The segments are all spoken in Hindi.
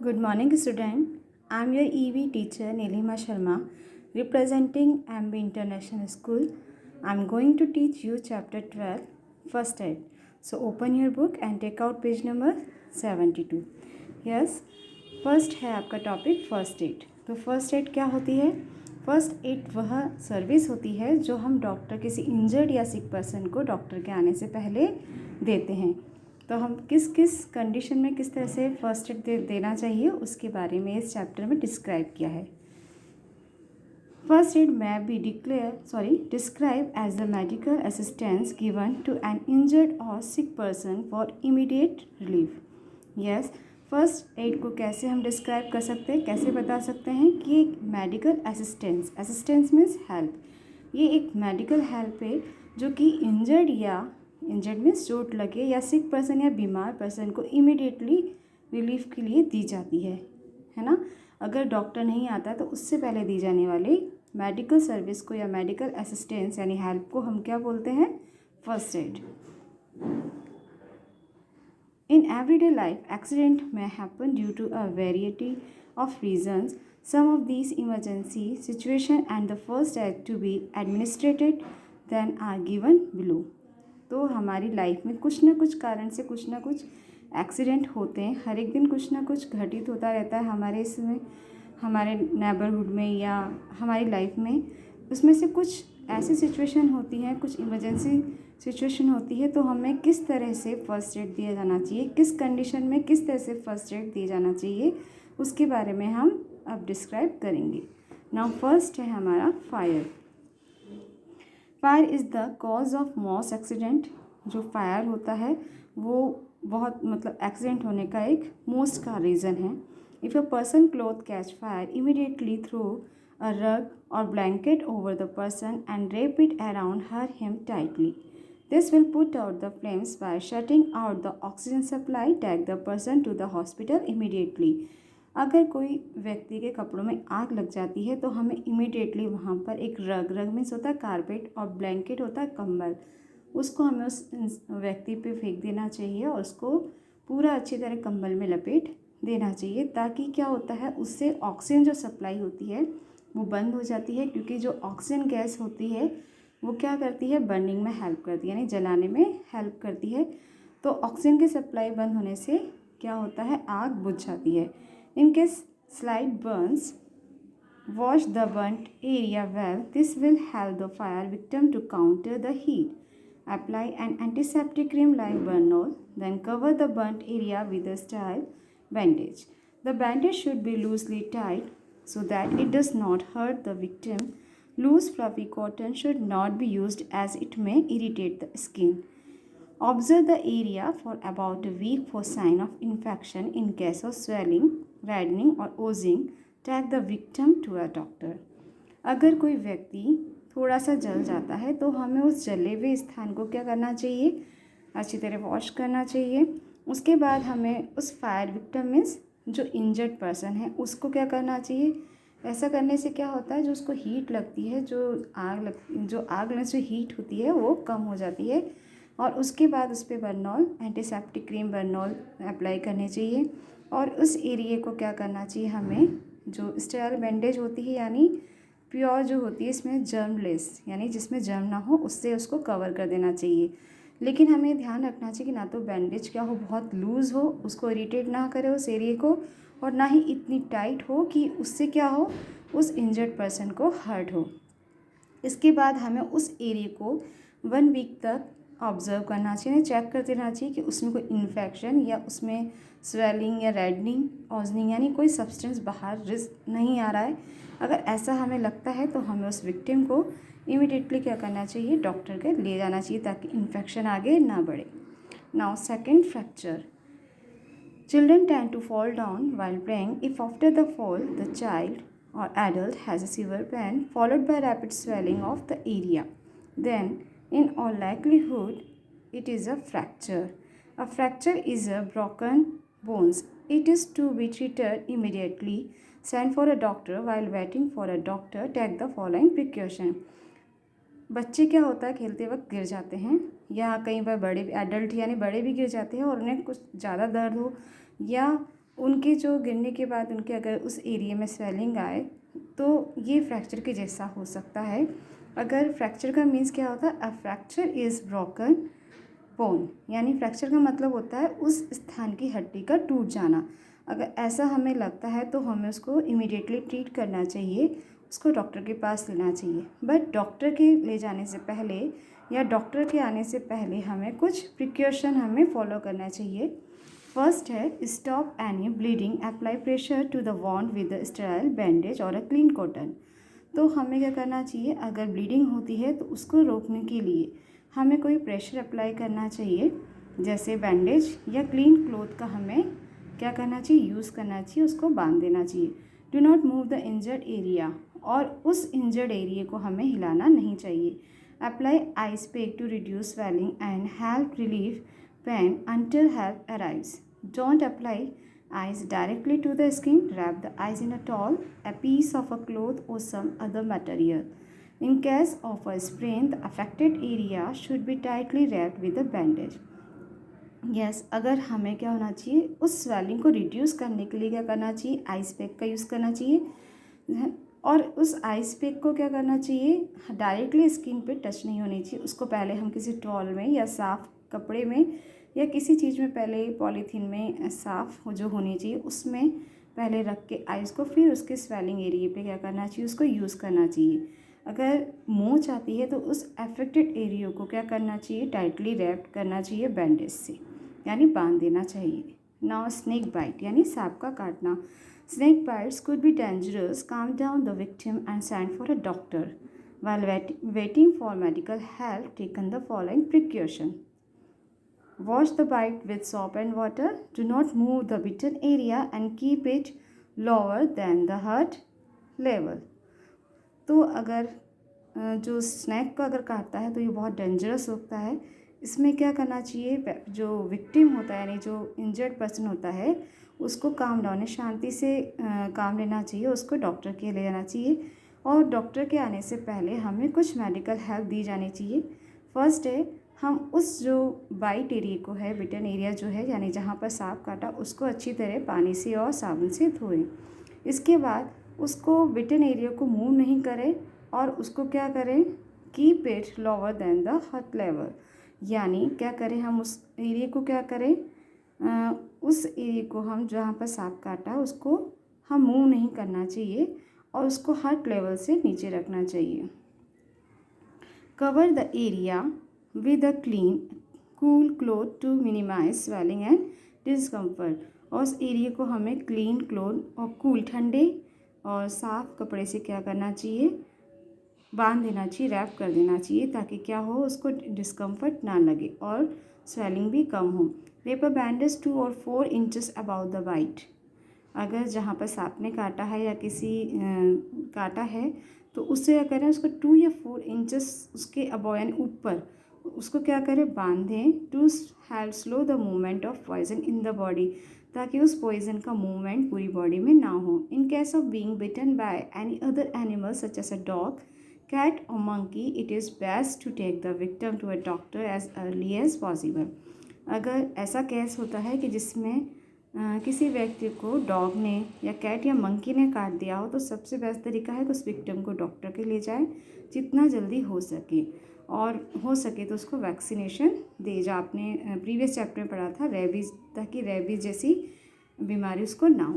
Good morning, student. I am your EV teacher Nilima Sharma, representing MB International School. I am going to teach you chapter 12, First Aid. So open your book and take out page number 72. Yes, first है आपका टॉपिक फर्स्ट एड। तो फर्स्ट एड क्या होती है? फर्स्ट एड वह सर्विस होती है जो हम डॉक्टर किसी इंजर्ड या सिक पर्सन को डॉक्टर के आने से पहले देते हैं। तो हम किस किस कंडीशन में किस तरह से फर्स्ट एड देना चाहिए उसके बारे में इस चैप्टर में डिस्क्राइब किया है। First aid may be described as the medical assistance given to an injured or sick person for immediate relief. Yes, first aid को कैसे हम डिस्क्राइब कर सकते हैं, कैसे बता सकते हैं कि एक मेडिकल असिस्टेंस मीन्स हेल्प। ये एक मेडिकल हेल्प है जो कि इंजर्ड मीन्स चोट लगे या सिक पर्सन या बीमार पर्सन को इमीडिएटली रिलीफ के लिए दी जाती है ना। अगर डॉक्टर नहीं आता तो उससे पहले दी जाने वाली मेडिकल सर्विस को या मेडिकल असिस्टेंस यानी हेल्प को हम क्या बोलते हैं? First aid. In everyday life, accident may happen due to a variety of reasons. Some of these emergency situation and the first aid to be administered then are given below. तो हमारी लाइफ में कुछ ना कुछ कारण से कुछ ना कुछ एक्सीडेंट होते हैं। हर एक दिन कुछ ना कुछ घटित होता रहता है हमारे इसमें, हमारे नेबरहुड में या हमारी लाइफ में। उसमें से कुछ ऐसी सिचुएशन होती हैं, कुछ इमरजेंसी सिचुएशन होती है, तो हमें किस तरह से फर्स्ट एड दिया जाना चाहिए, किस कंडीशन में किस तरह से फर्स्ट एड दिया जाना चाहिए, उसके बारे में हम अब डिस्क्राइब करेंगे। नाउ फर्स्ट है हमारा fire. Fire is the cause of mass accident. जो फायर होता है वो बहुत एक्सीडेंट होने का एक मोस्ट का रीज़न है। If a person cloth catch fire immediately throw a rug or blanket over the person and wrap it around him tightly. This will put out the flames by shutting out the oxygen supply. Take the person to the hospital immediately. अगर कोई व्यक्ति के कपड़ों में आग लग जाती है तो हमें इमीडिएटली वहाँ पर एक रग मीन्स होता है कारपेट और ब्लैंकेट होता है कंबल, उसको हमें उस व्यक्ति पे फेंक देना चाहिए और उसको पूरा अच्छी तरह कंबल में लपेट देना चाहिए, ताकि क्या होता है उससे ऑक्सीजन जो सप्लाई होती है वो बंद हो जाती है। क्योंकि जो ऑक्सीजन गैस होती है वो क्या करती है, बर्निंग में हेल्प करती है, यानी जलाने में हेल्प करती है। तो ऑक्सीजन की सप्लाई बंद होने से क्या होता है, आग बुझ जाती है। In case slight burns, wash the burnt area well. This will help the fire victim to counter the heat. Apply an antiseptic cream like Bernol, then cover the burnt area with a sterile bandage. The bandage should be loosely tied so that it does not hurt the victim. Loose fluffy cotton should not be used as it may irritate the skin. Observe the area for about a week for sign of infection. In case of swelling, reddening or oozing, take the victim to a doctor. अगर कोई व्यक्ति थोड़ा सा जल जाता है तो हमें उस जले हुए स्थान को क्या करना चाहिए, अच्छी तरह वॉश करना चाहिए। उसके बाद हमें उस फायर विक्टिम मीन्स जो इंजर्ड पर्सन है उसको क्या करना चाहिए। ऐसा करने से क्या होता है, जो उसको हीट लगती है, जो आग लगने से हीट होती है वो कम हो जाती है। और उसके बाद उस पर Burnol, antiseptic cream Burnol apply करनी चाहिए। और उस एरिए को क्या करना चाहिए, हमें जो स्टेराइल बैंडेज होती है यानी प्योर जो होती है इसमें जर्मलेस यानी जिसमें जर्म ना हो, उससे उसको कवर कर देना चाहिए। लेकिन हमें ध्यान रखना चाहिए कि ना तो बैंडेज क्या हो बहुत लूज़ हो, उसको इरिटेट ना करे उस एरिए को, और ना ही इतनी टाइट हो कि उससे क्या हो, उस इंजर्ड पर्सन को हर्ट हो। इसके बाद हमें उस एरिए को 1 वीक तक ऑब्ज़र्व करना चाहिए, चेक करते रहना चाहिए कि उसमें कोई इन्फेक्शन या उसमें स्वेलिंग या रेडनिंग, ऑजनिंग यानी कोई सब्सटेंस बाहर रिस्क नहीं आ रहा है। अगर ऐसा हमें लगता है तो हमें उस विक्टिम को इमीडिएटली क्या करना चाहिए, डॉक्टर के ले जाना चाहिए ताकि इन्फेक्शन आगे ना बढ़े। Now second, fracture. Children tend to fall down while playing. If after the fall the child or adult has a severe pain followed by rapid swelling of the area, then in all likelihood it is a fracture. A fracture is a broken bones. It is to be treated immediately. Send for a doctor. While waiting for a doctor, take the following precaution. बच्चे क्या होता है खेलते वक्त गिर जाते हैं, या कई बार बड़े एडल्ट यानी बड़े भी गिर जाते हैं और उन्हें कुछ ज़्यादा दर्द हो, या उनके जो गिरने के बाद उनके अगर उस एरिया में स्वेलिंग आए तो ये फ्रैक्चर के जैसा हो सकता है। अगर फ्रैक्चर का मीन्स क्या होता है, a fracture is broken bone, यानी फ्रैक्चर का मतलब होता है उस स्थान की हड्डी का टूट जाना। अगर ऐसा हमें लगता है तो हमें उसको इमीडिएटली ट्रीट करना चाहिए, उसको डॉक्टर के पास लेना चाहिए। बट डॉक्टर के ले जाने से पहले या डॉक्टर के आने से पहले हमें कुछ प्रिकॉशन हमें फॉलो करना चाहिए। फर्स्ट है stop any bleeding, apply pressure to the wound with the sterile bandage और अ क्लीन कॉटन। तो हमें क्या करना चाहिए, अगर ब्लीडिंग होती है तो उसको रोकने के लिए हमें कोई प्रेशर अप्लाई करना चाहिए, जैसे बैंडेज या क्लीन क्लोथ का हमें क्या करना चाहिए, यूज़ करना चाहिए, उसको बांध देना चाहिए। Do not move the injured area, और उस इंजर्ड एरिया को हमें हिलाना नहीं चाहिए। Apply ice pack to reduce swelling and help relieve pain until help arrives. Don't apply ice directly to the skin. Wrap the ice in a towel, a piece of a cloth or some other material. In case of a sprain, the affected area should be tightly wrapped with a bandage. Yes, अगर हमें क्या होना चाहिए, उस स्वेलिंग को रिड्यूस करने के लिए क्या करना चाहिए, आइस पैक का यूज़ करना चाहिए। और उस आइस पैक को क्या करना चाहिए, डायरेक्टली स्किन पे टच नहीं होनी चाहिए। उसको पहले हम किसी टॉल में या साफ़ कपड़े में या किसी चीज़ में, पहले पॉलीथीन में साफ़ जो होनी चाहिए उसमें पहले रख के आइस को, फिर उसके स्वेलिंग एरिया पे क्या करना चाहिए, उसको यूज़ करना चाहिए। अगर मोच आती है तो उस अफेक्टेड एरिया को क्या करना चाहिए, टाइटली रैप्ड करना चाहिए बैंडेज से, यानी बांध देना चाहिए। नाउ स्नेक बाइट, यानी सांप का काटना। Snake bites could be dangerous, calm down the victim and send for a doctor. While waiting for medical help, taken the following precaution. Wash the bite with soap and water. Do not move the bitten area and keep it lower than the hurt level. तो अगर जो स्नैक को अगर काटता है तो ये बहुत डेंजरस होता है। इसमें क्या करना चाहिए, जो विक्टिम होता है यानी जो इंजर्ड पर्सन होता है उसको काम डाउन, शांति से काम लेना चाहिए, उसको डॉक्टर के ले जाना चाहिए। और डॉक्टर के आने से पहले हमें कुछ मेडिकल हेल्प दी जानी चाहिए। फर्स्ट है, हम उस जो बाइट एरिया को है, बिटन एरिया जो है यानी जहाँ पर सांप काटा, उसको अच्छी तरह पानी से और साबुन से धोएं। इसके बाद उसको बिटन एरिया को मूव नहीं करें और उसको क्या करें, keep it lower than the heart level, यानी क्या करें, हम उस एरिया को क्या करें, उस एरिया को हम जहाँ पर सांप काटा उसको हम मूव नहीं करना चाहिए और उसको हर्ट लेवल से नीचे रखना चाहिए। Cover the area with a clean cool cloth to minimize swelling and discomfort. और उस एरिया को हमें क्लीन क्लोथ और कूल ठंडे और साफ़ कपड़े से क्या करना चाहिए, बांध देना चाहिए, रैप कर देना चाहिए, ताकि क्या हो, उसको डिस्कम्फर्ट ना लगे और स्वेलिंग भी कम हो। Wrap a bandage 2 or 4 inches about the bite. अगर जहाँ पर सांप ने काटा है या किसी काटा है तो उससे क्या करें, उसको 2 या 4 इंचेस उसके अबव यानी ऊपर उसको क्या करें, बांधें, to help slow the movement of poison in the body, ताकि उस पॉइजन का मूवमेंट पूरी बॉडी में ना हो। In case of being bitten by any other animal such as a dog, cat और monkey, it is best to take the victim to a doctor as early as possible. अगर ऐसा केस होता है कि जिसमें किसी व्यक्ति को डॉग ने या कैट या मंकी ने काट दिया हो, तो सबसे बेस्ट तरीका है कि उस विक्टिम को डॉक्टर के ले जाए जितना जल्दी हो सके, और हो सके तो उसको वैक्सीनेशन दे, जो आपने प्रीवियस चैप्टर में पढ़ा था, रेबीज़, ताकि रेबीज़ जैसी बीमारी उसको ना हो।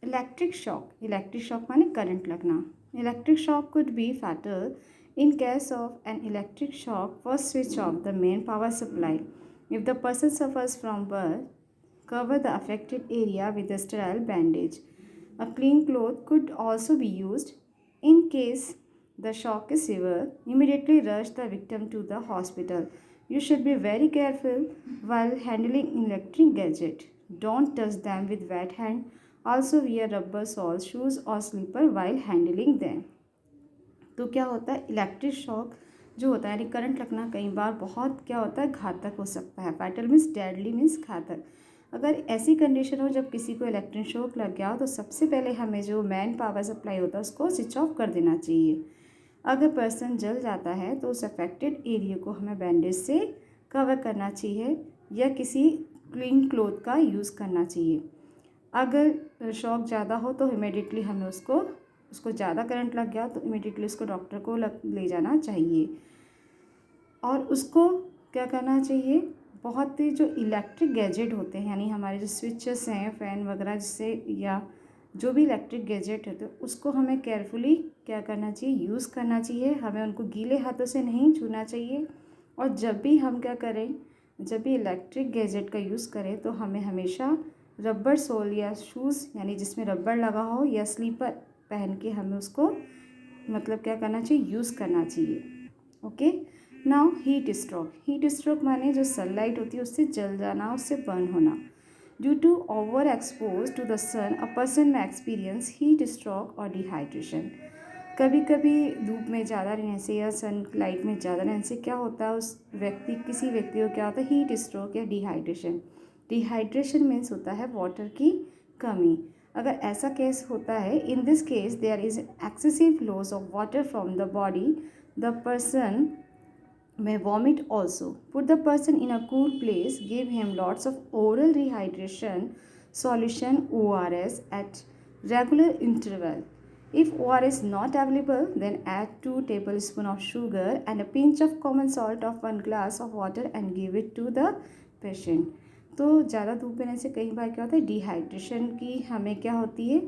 इलेक्ट्रिक शॉक, इलेक्ट्रिक शॉक माने करंट लगना। Electric shock could be fatal in case of an electric shock. First switch off the main power supply. If the person suffers from burn, cover the affected area with a sterile bandage. A clean cloth could also be used. In case the shock is severe, immediately rush the victim to the hospital. You should be very careful while handling electric gadget. Don't touch them with wet hand. Also wear rubber soles, shoes or slipper while handling them. तो क्या होता है, इलेक्ट्रिक शॉक जो होता है यानी करंट लगना कई बार बहुत क्या होता है, घातक हो सकता है। फैटल मीन्स डेडली मीन्स घातक। अगर ऐसी कंडीशन हो जब किसी को इलेक्ट्रिक शॉक लग गया हो, तो सबसे पहले हमें जो मेन पावर सप्लाई होता है उसको स्विच ऑफ कर देना चाहिए। अगर पर्सन जल जाता है तो उस अफेक्टेड एरिया को हमें बैंडेज से कवर करना चाहिए या किसी क्लीन क्लोथ का यूज़ करना चाहिए। अगर शॉक ज़्यादा हो तो इमीडिएटली हमें उसको ज़्यादा करंट लग गया तो इमीडिएटली उसको डॉक्टर को ले जाना चाहिए। और उसको क्या करना चाहिए, बहुत ही जो इलेक्ट्रिक गैजेट होते हैं यानी हमारे जो स्विचेस हैं, फ़ैन वगैरह, जिससे या जो भी इलेक्ट्रिक गैजेट है तो उसको हमें केयरफुली क्या करना चाहिए, यूज़ करना चाहिए। हमें उनको गीले हाथों से नहीं छूना चाहिए। और जब भी हम क्या करें, जब भी इलेक्ट्रिक गैजेट का यूज़ करें तो हमें हमेशा रबर सोल या शूज़ यानी जिसमें रबर लगा हो या स्लीपर पहन के हमें उसको मतलब क्या करना चाहिए, यूज़ करना चाहिए। ओके। नाउ हीट स्ट्रोक माने जो सनलाइट होती है उससे जल जाना, उससे बर्न होना। Due to over expose to the sun a person may experience heat stroke और डिहाइड्रेशन। कभी कभी धूप में ज़्यादा रहने से या सनलाइट में ज़्यादा रहने से क्या होता है, किसी व्यक्ति को क्या होता है, हीट स्ट्रोक या डिहाइड्रेशन। डिहाइड्रेशन मीन्स होता है वाटर की कमी। अगर ऐसा केस होता है, in this case there is excessive loss of water from the body, the person may vomit also. Put the person in a cool place, give him lots of oral rehydration solution ORS at regular interval. If ORS not available, then add 2 tablespoons of sugar and a pinch of common salt of 1 glass of water and give it to the patient. तो ज़्यादा धूप पीने से कई बार क्या होता है, डिहाइड्रेशन की हमें क्या होती है,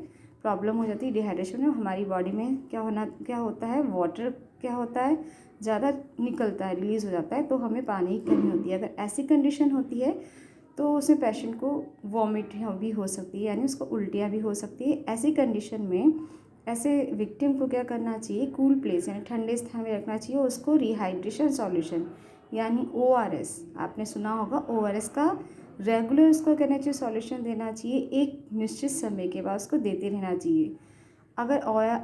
प्रॉब्लम हो जाती है। डिहाइड्रेशन में हमारी बॉडी में क्या होता है, वाटर क्या होता है, ज़्यादा निकलता है, रिलीज़ हो जाता है, तो हमें पानी की कमी होती है। अगर ऐसी कंडीशन होती है तो उसमें पेशेंट को वॉमिट भी हो सकती है, यानी उसको उल्टियाँ भी हो सकती है। ऐसी कंडीशन में ऐसे विक्टिम को क्या करना चाहिए, कूल प्लेस यानी ठंडे स्थान में रखना चाहिए। उसको रिहाइड्रेशन सॉल्यूशन यानी ORS, आपने सुना होगा ORS का रेगुलर उसको करना चाहिए, सॉल्यूशन देना चाहिए। एक निश्चित समय के बाद उसको देते रहना चाहिए। अगर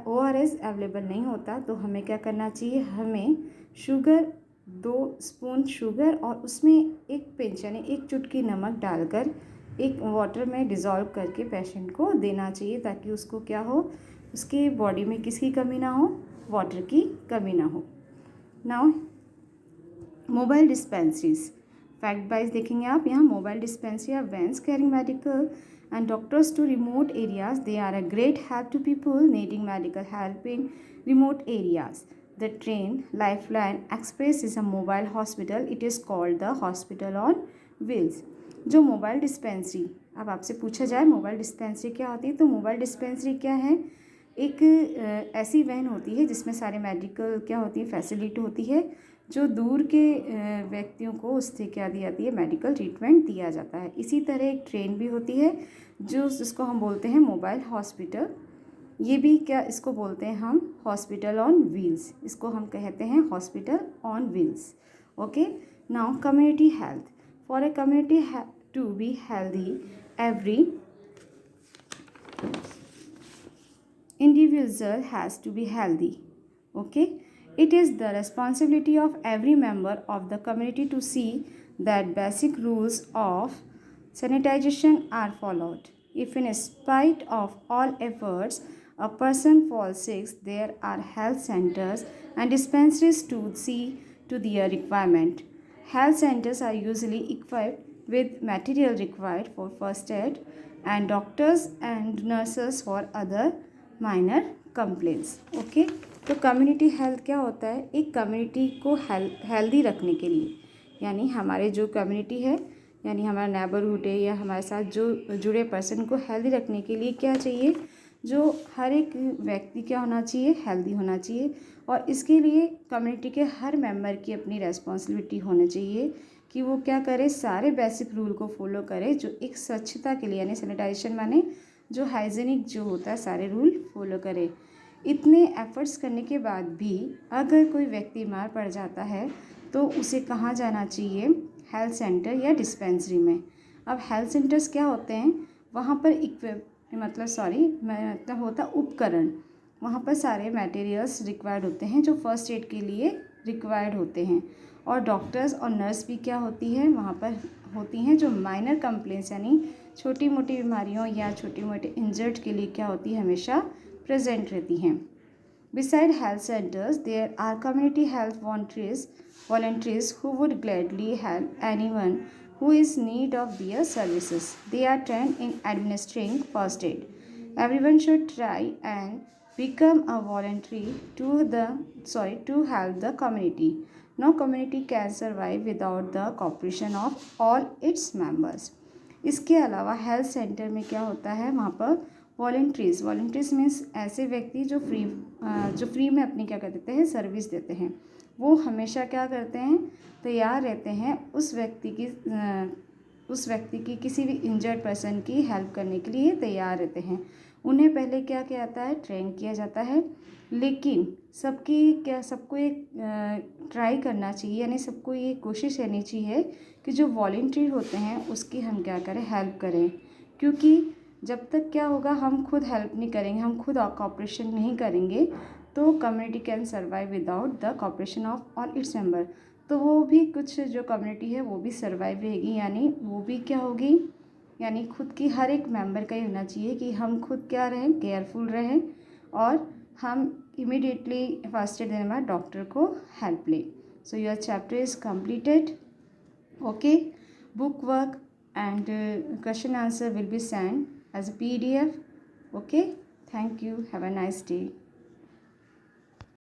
ORS अवेलेबल नहीं होता तो हमें क्या करना चाहिए, हमें शुगर 2 स्पून शुगर और उसमें एक पिंच यानी एक चुटकी नमक डालकर एक वाटर में डिज़ोल्व करके पेशेंट को देना चाहिए, ताकि उसको क्या हो, उसकी बॉडी में किसकी कमी ना हो, वाटर की कमी ना हो। Now mobile dispensaries, fact wise देखेंगे आप, यहाँ mobile dispensary are vans carrying medical and doctors to remote areas. They are a great help to people needing medical help in remote areas. The train Lifeline Express is a mobile hospital. It is called the hospital on wheels. जो मोबाइल डिस्पेंसरी, अब आपसे पूछा जाए मोबाइल डिस्पेंसरी क्या होती है, तो मोबाइल डिस्पेंसरी क्या है, एक ऐसी वैन होती है जिसमें सारे मेडिकल क्या होती है, फैसिलिटी होती है, जो दूर के व्यक्तियों को उससे क्या दी जाती है, मेडिकल ट्रीटमेंट दिया जाता है। इसी तरह एक ट्रेन भी होती है जिसको हम बोलते हैं मोबाइल हॉस्पिटल। ये भी क्या, इसको बोलते हैं हम हॉस्पिटल ऑन व्हील्स, इसको हम कहते हैं hospital on wheels. Okay. Now community health, for a community to be healthy every individual has to be healthy. Okay. It is the responsibility of every member of the community to see that basic rules of sanitization are followed. If in spite of all efforts a person falls sick, there are health centers and dispensaries to see to their requirement. Health centers are usually equipped with material required for first aid and doctors and nurses for other minor complaints. Okay. तो कम्युनिटी हेल्थ क्या होता है, एक कम्युनिटी को हेल्दी रखने के लिए, यानी हमारे जो कम्युनिटी है यानी हमारा नेबरहुड है या हमारे साथ जो जुड़े पर्सन को हेल्दी रखने के लिए क्या चाहिए, जो हर एक व्यक्ति क्या होना चाहिए, हेल्दी होना चाहिए। और इसके लिए कम्युनिटी के हर मेंबर की अपनी रेस्पॉन्सिबिलिटी होनी चाहिए कि वो क्या करे, सारे बेसिक रूल को फॉलो करे, जो एक स्वच्छता के लिए यानी सैनिटाइजेशन माने जो हाइजीनिक जो होता है, सारे रूल फॉलो करे। इतने एफर्ट्स करने के बाद भी अगर कोई व्यक्ति बीमार पड़ जाता है तो उसे कहाँ जाना चाहिए, हेल्थ सेंटर या डिस्पेंसरी में। अब हेल्थ सेंटर्स क्या होते हैं, वहाँ पर मतलब होता उपकरण, वहाँ पर सारे मटेरियल्स रिक्वायर्ड होते हैं जो फर्स्ट एड के लिए रिक्वायर्ड होते हैं। और डॉक्टर्स और नर्स भी क्या होती है, वहाँ पर होती हैं, जो माइनर कंप्लेंट्स यानी छोटी मोटी बीमारियों या छोटी मोटी इंजर्ड के लिए क्या होती है, हमेशा प्रेजेंट रहती हैं। Beside health centres there are community health volunteers who would gladly help anyone who is in need of their services. They are trained in administering first aid. Everyone should try and become a voluntary to help the community. No community can survive without the cooperation of all its members. इसके अलावा हेल्थ सेंटर में क्या होता है, वहाँ पर वॉलंटरीज मीन्स ऐसे व्यक्ति जो फ्री में अपनी क्या कर देते हैं, सर्विस देते हैं. वो हमेशा क्या करते हैं, तैयार रहते हैं उस व्यक्ति की किसी भी इंजर्ड पर्सन की हेल्प करने के लिए तैयार रहते हैं. उन्हें पहले क्या किया जाता है, ट्रेन किया जाता है. लेकिन सबको एक ट्राई करना चाहिए, यानी सबको ये कोशिश करनी चाहिए कि जो वॉलंटियर होते हैं उसकी हम क्या करें, हेल्प करें. क्योंकि जब तक क्या होगा, हम खुद हेल्प नहीं करेंगे, हम खुद कॉपरेशन नहीं करेंगे, तो community can survive without the cooperation of all its member. तो वो भी कुछ जो कम्युनिटी है वो भी सर्वाइव रहेगी, यानी वो भी क्या होगी, यानी खुद की हर एक मेंबर का ही होना चाहिए कि हम खुद क्या रहें, केयरफुल रहें और हम इमीडिएटली फर्स्ट एड देने के बाद डॉक्टर को हेल्प लें. So your chapter is completed. Okay, book work and question answer will be sent as a PDF. Okay, thank you. Have a nice day.